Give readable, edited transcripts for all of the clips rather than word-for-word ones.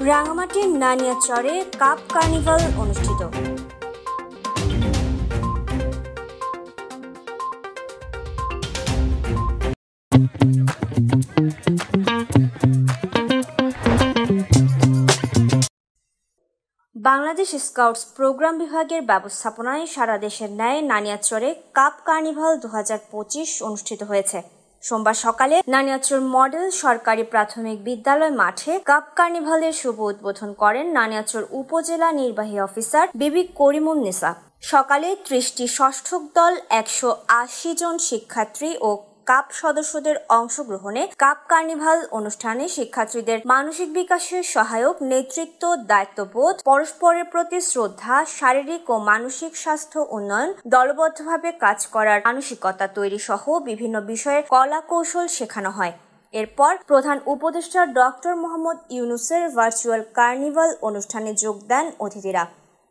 রাঙামাটির নানিয়াচরে cup carnival অনুষ্ঠিত। Bangladesh scouts programme বিভাগের ব্যবস্থাপনায় সারা দেশের ন্যায় নানিয়াচরে কাপ কার্নিভাল 2025 অনুষ্ঠিত হয়েছে। সোমবার সকালে নানিয়াচর মডেল সরকারি প্রাথমিক বিদ্যালয় মাঠে কাপ কার্নিভালের শুভ উদ্বোধন করেন নানিয়াচর উপজেলা নির্বাহী অফিসার বিবি করিমুন্নেসা। সকালে 30টি ষষ্ঠক দল 180 জন শিক্ষার্থী ও কাপ সদস্যদের অংশগ্রহণে কাপ কার্নিভাল অনুষ্ঠানে শিক্ষার্থীদের মানসিক বিকাশের সহায়ক নেতৃত্ব, দায়িত্ববোধ, পরস্পরের প্রতি শ্রদ্ধা, শারীরিক ও মানসিক স্বাস্থ্য উন্নয়ন, দলবদ্ধভাবে কাজ করার মানসিকতা তৈরি সহ বিভিন্ন বিষয়ে কলা কৌশল শেখানো হয়। এরপর প্রধান উপদেষ্টা ডক্টর মোহাম্মদ ইউনূসের ভার্চুয়াল কার্নিভাল অনুষ্ঠানে যোগ দেন অতিথিরা।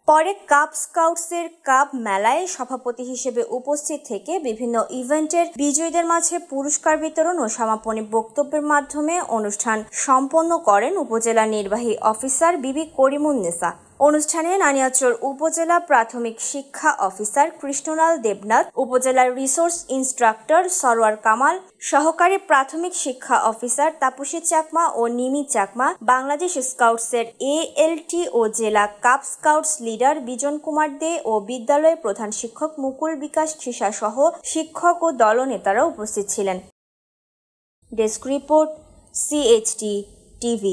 পরে কাপ স্কাউটসের কাপ মেলায় সভাপতি হিসেবে উপস্থিত থেকে বিভিন্ন ইভেন্টের বিজয়ীদের মাঝে পুরস্কার বিতরণ ও সমাপনী বক্তব্যের মাধ্যমে অনুষ্ঠান সম্পন্ন করেন উপজেলা নির্বাহী অফিসার বিবি করিমুন্নেসা। অনুষ্ঠানে নানিয়াচর উপজেলা প্রাথমিক শিক্ষা অফিসার কৃষ্ণলাল দেবনাথ, উপজেলার রিসোর্স ইন্সট্রাক্টর সরওয়ার কামাল, সহকারী প্রাথমিক শিক্ষা অফিসার তাপসী চাকমা ও নিমি চাকমা, বাংলাদেশ স্কাউটসের ALT ও জেলা cup scouts leader Bijan Kumar দে ও বিদ্যালয়ের প্রধান শিক্ষক মুকুল বিকাশ খিসা সহ শিক্ষক ও দলনেতারা উপস্থিত ছিলেন। Desk report, CHT TV।